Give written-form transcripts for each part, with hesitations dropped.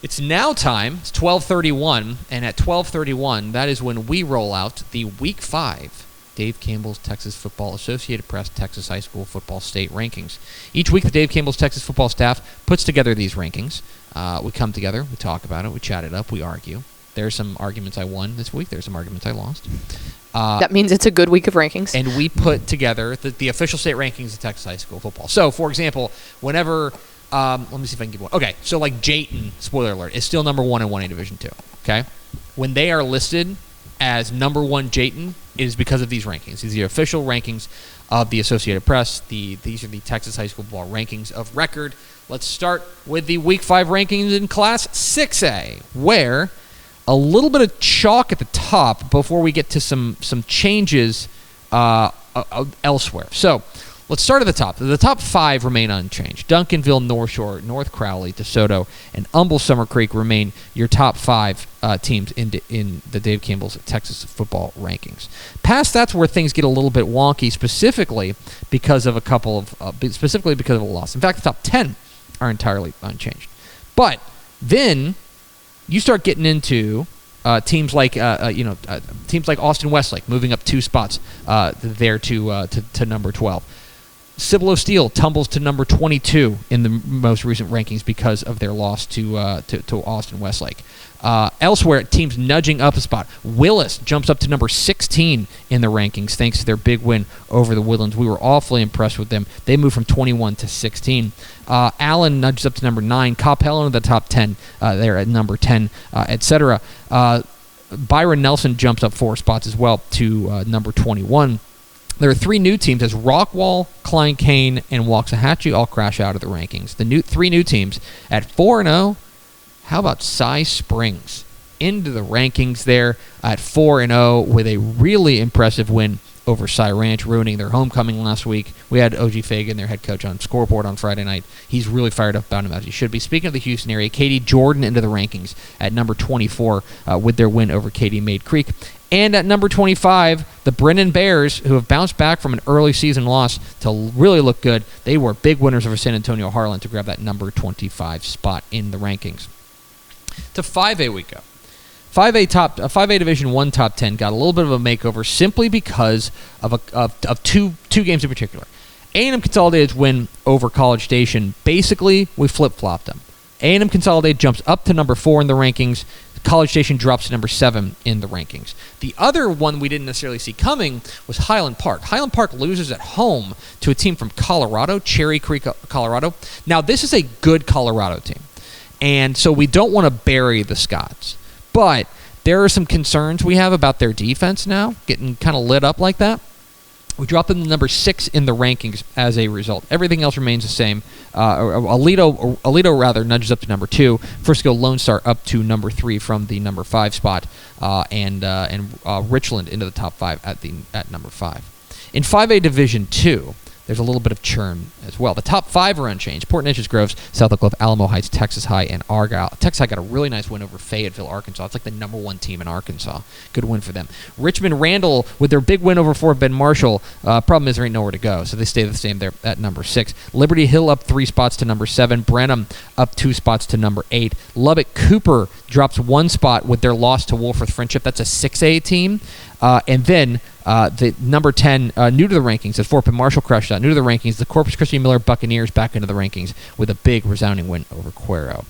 It's now time. It's 12:31, and at 12:31, that is when we roll out the Week 5 Dave Campbell's Texas Football Associated Press Texas High School Football State Rankings. Each week, the Dave Campbell's Texas football staff puts together these rankings. We come together, we talk about it, we chat it up, we argue. There's some arguments I won this week. There's some arguments I lost. That means it's a good week of rankings. And we put together the official state rankings of Texas high school football. So, for example, whenever... let me see if I can give one. Okay, so like Jayton, spoiler alert, is still number 1 in 1A Division II. Okay? When they are listed as number 1 Jayton, it is because of these rankings. These are the official rankings of the Associated Press. These are the Texas high school football rankings of record. Let's start with the Week 5 rankings in Class 6A, where a little bit of chalk at the top before we get to some changes elsewhere. So, let's start at the top. The top 5 remain unchanged. Duncanville, North Shore, North Crowley, DeSoto, and Humble Summer Creek remain your top 5 teams in the Dave Campbell's Texas football rankings. Past that's where things get a little bit wonky, specifically because of a loss. In fact, the top 10 are entirely unchanged. But then you start getting into teams like Austin Westlake moving up 2 spots there to number 12. Cibolo Steel tumbles to number 22 in the most recent rankings because of their loss to Austin Westlake. Elsewhere, teams nudging up a spot. Willis jumps up to number 16 in the rankings thanks to their big win over the Woodlands. We were awfully impressed with them. They moved from 21 to 16. Allen nudges up to number 9. Coppell into the top 10 there at number 10, etc. Byron Nelson jumps up 4 spots as well to number 21. There are 3 new teams as Rockwall, Klein Cain, and Waxahachie all crash out of the rankings. The 3 new teams at 4-0. How about Cy Springs into the rankings there at 4-0 with a really impressive win over Cy Ranch, ruining their homecoming last week. We had O.G. Fagan, their head coach, on scoreboard on Friday night. He's really fired up about him as he should be. Speaking of the Houston area, Katy Jordan into the rankings at number 24 with their win over Katy Maid Creek. And at number 25, the Brennan Bears, who have bounced back from an early season loss to really look good. They were big winners over San Antonio Harlan to grab that number 25 spot in the rankings. To 5A we go. 5A Division I top 10 got a little bit of a makeover simply because of two games in particular. A&M Consolidated's win over College Station, basically we flip-flopped them. A&M Consolidated jumps up to number 4 in the rankings. College Station drops to number 7 in the rankings. The other one we didn't necessarily see coming was Highland Park. Highland Park loses at home to a team from Colorado, Cherry Creek, Colorado. Now, this is a good Colorado team, and so we don't want to bury the Scots. But there are some concerns we have about their defense now, getting kind of lit up like that. We dropped them to number 6 in the rankings as a result. Everything else remains the same. Alito nudges up to number 2. Frisco Lone Star up to number 3 from the number 5 spot, and Richland into the top 5 at number 5. In 5A Division II, there's a little bit of churn as well. The top 5 are unchanged. Port Neches, Groves, South Oak Cliff, Alamo Heights, Texas High, and Argyle. Texas High got a really nice win over Fayetteville, Arkansas. It's like the number 1 team in Arkansas. Good win for them. Richmond Randall with their big win over Fort Bend Marshall. Problem is there ain't nowhere to go, so they stay the same there at number 6. Liberty Hill up 3 spots to number 7. Brenham up 2 spots to number 8. Lubbock Cooper drops 1 spot with their loss to Wolfforth Friendship. That's a 6A team. And then the number 10, new to the rankings, as Fort Bend Marshall crushed out. New to the rankings, the Corpus Christi Miller Buccaneers back into the rankings with a big resounding win over Cuero.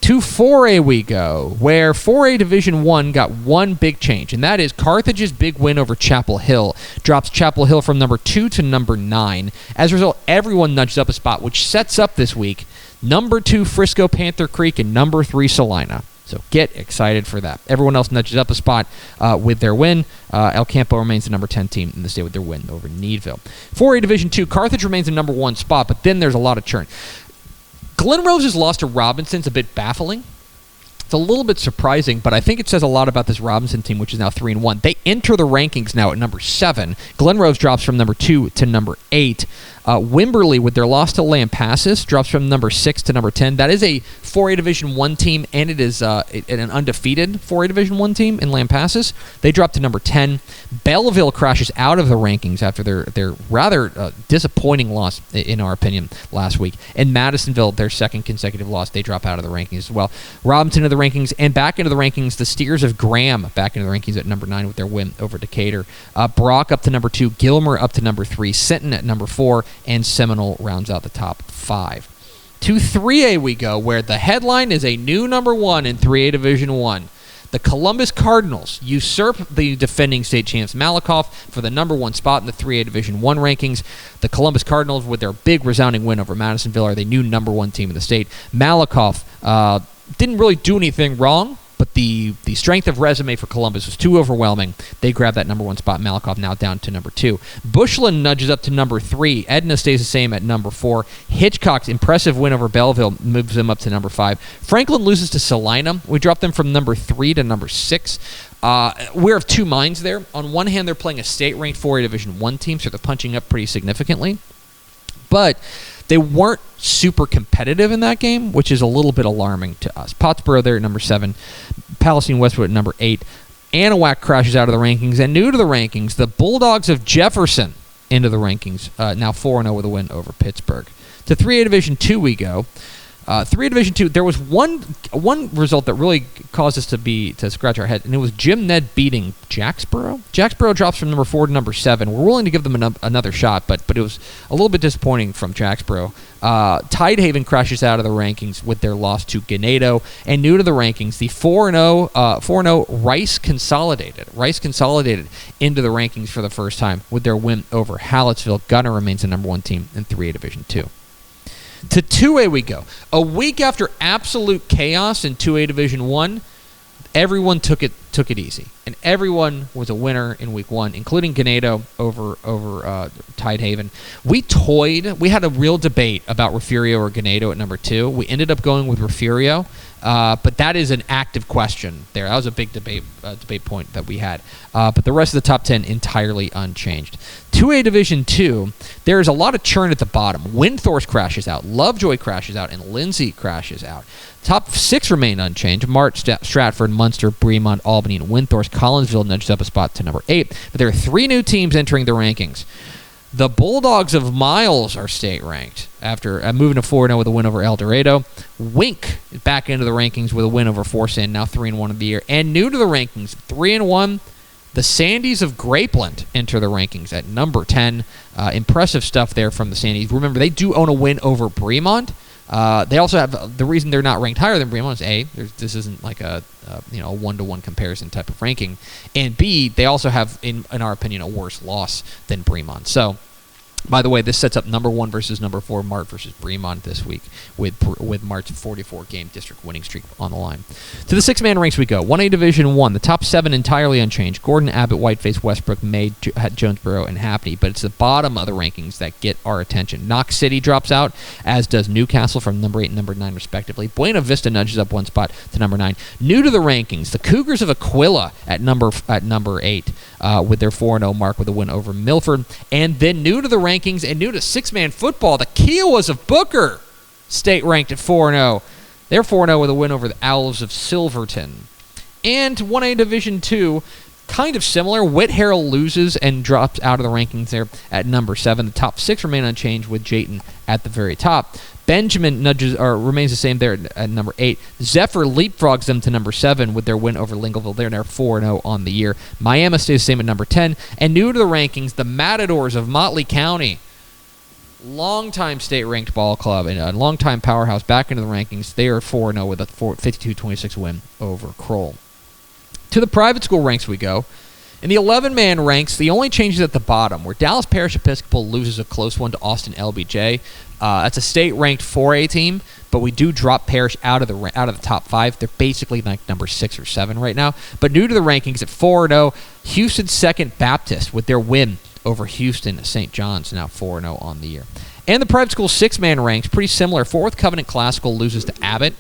To 4A we go, where 4A Division I got one big change, and that is Carthage's big win over Chapel Hill. Drops Chapel Hill from number 2 to number 9. As a result, everyone nudged up a spot, which sets up this week number 2 Frisco Panther Creek and number 3 Salina. So get excited for that. Everyone else nudges up a spot with their win. El Campo remains the number 10 team in the state with their win over Needville. 4A Division II, Carthage remains the number 1 spot, but then there's a lot of churn. Glen Rose's loss to Robinson's a bit baffling. It's a little bit surprising, but I think it says a lot about this Robinson team, which is now 3-1. They enter the rankings now at number 7. Glen Rose drops from number 2 to number 8. Wimberley, with their loss to Lampasas, drops from number 6 to number 10. That is a 4A Division 1 team, and it is an undefeated 4A Division 1 team in Lampasas. They drop to number 10. Belleville crashes out of the rankings after their rather disappointing loss, in our opinion, last week. And Madisonville, their second consecutive loss, they drop out of the rankings as well. Robinson of the rankings, and back into the rankings, the Steers of Graham back into the rankings at number 9 with their win over Decatur. Brock up to number 2, Gilmer up to number 3, Sinton at number 4, and Seminole rounds out the top 5. To 3A we go, where the headline is a new number 1 in 3A Division 1. The Columbus Cardinals usurp the defending state champs Malakoff for the number 1 spot in the 3A Division 1 rankings. The Columbus Cardinals, with their big resounding win over Madisonville, are the new number 1 team in the state. Malakoff didn't really do anything wrong, but the strength of resume for Columbus was too overwhelming. They grab that number 1 spot. Malakoff now down to number 2. Bushland nudges up to number 3. Edna stays the same at number 4. Hitchcock's impressive win over Belleville moves them up to number 5. Franklin loses to Salina. We drop them from number 3 to number 6. We're of two minds there. On one hand, they're playing a state-ranked 4A Division 1 team, so they're punching up pretty significantly. But they weren't super competitive in that game, which is a little bit alarming to us. Pottsboro there at number 7. Palestine Westwood at number 8. Anahuac crashes out of the rankings. And new to the rankings, the Bulldogs of Jefferson into the rankings, now 4-0 with a win over Pittsburgh. To 3A Division 2 we go. 3A Division 2, there was one result that really caused us to scratch our head, and it was Jim Ned beating Jacksboro. Jacksboro drops from number 4 to number 7. We're willing to give them another shot, but it was a little bit disappointing from Jacksboro. Tidehaven crashes out of the rankings with their loss to Ganado, and new to the rankings, the 4-0 Rice Consolidated. Rice Consolidated into the rankings for the first time with their win over Hallettsville. Gunner remains the number 1 team in 3A Division 2. To 2A we go. A week after absolute chaos in 2A Division 1, everyone took it easy. And everyone was a winner in week 1, including Ganado over Tidehaven. We had a real debate about Refugio or Ganado at number 2. We ended up going with Refugio, but that is an active question there. That was a big debate point that we had. But the rest of the top 10 entirely unchanged. 2A Division 2, there's a lot of churn at the bottom. Windthorst crashes out, Lovejoy crashes out, and Lindsay crashes out. Top 6 remain unchanged. Mart, Stratford, Munster, Bremont, Albany, and Windthorst. Collinsville nudged up a spot to number 8. But there are 3 new teams entering the rankings. The Bulldogs of Miles are state-ranked after moving to 4-0 with a win over El Dorado. Wink back into the rankings with a win over Forsan, now 3-1 of the year. And new to the rankings, 3-1, the Sandys of Grapeland enter the rankings at number 10. Impressive stuff there from the Sandys. Remember, they do own a win over Bremont. They also have the reason they're not ranked higher than Bremont is this isn't like a one-to-one comparison type of ranking, and B, they also have in our opinion a worse loss than Bremont. So, by the way, this sets up number 1 versus number 4 Mart versus Bremont this week with Mart's 44-game district winning streak on the line. To the 6-man ranks we go. 1A Division 1, the top 7 entirely unchanged. Gordon, Abbott, Whiteface, Westbrook, May, Jonesboro, and Happney. But it's the bottom of the rankings that get our attention. Knox City drops out, as does Newcastle from number 8 and number 9 respectively. Buena Vista nudges up 1 spot to number 9. New to the rankings, the Cougars of Aquila at number 8 with their 4-0 mark with a win over Milford. And then new to the rankings and new to 6-man football, the Kiowas of Booker, state ranked at 4-0. They're 4-0 with a win over the Owls of Silverton. And 1A Division 2, kind of similar. Whit Harrell loses and drops out of the rankings there at number 7. The top 6 remain unchanged with Jayton at the very top. Benjamin remains the same there at number 8. Zephyr leapfrogs them to number 7 with their win over Lingleville. They're now 4-0 on the year. Miami stays the same at number 10. And new to the rankings, the Matadors of Motley County. Longtime state-ranked ball club and a longtime powerhouse back into the rankings. They are 4-0 with a 52-26 win over Kroll. To the private school ranks we go. In the 11-man ranks, the only change is at the bottom, where Dallas Parish Episcopal loses a close one to Austin LBJ. That's a state-ranked 4A team, but we do drop Parish out of the top 5. They're basically like number 6 or 7 right now. But new to the rankings at 4-0, Houston Second Baptist with their win over Houston St. John's, now 4-0 on the year. And the private school six-man ranks, pretty similar. Fourth Covenant Classical loses to Abbott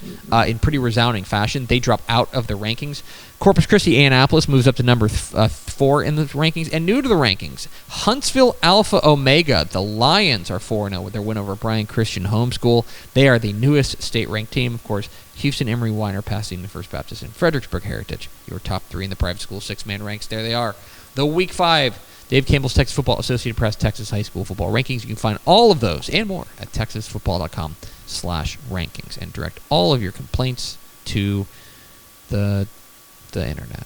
in pretty resounding fashion. They drop out of the rankings. Corpus Christi Annapolis moves up to number 4 in the rankings. And new to the rankings, Huntsville Alpha Omega. The Lions are 4-0 with their win over Bryan Christian Homeschool. They are the newest state-ranked team. Of course, Houston Emory Weiner, Pasadena First Baptist, and Fredericksburg Heritage. Your top 3 in the private school six-man ranks. There they are. The Week 5 Dave Campbell's Texas Football, Associated Press, Texas High School Football Rankings. You can find all of those and more at texasfootball.com/rankings and direct all of your complaints to the internet.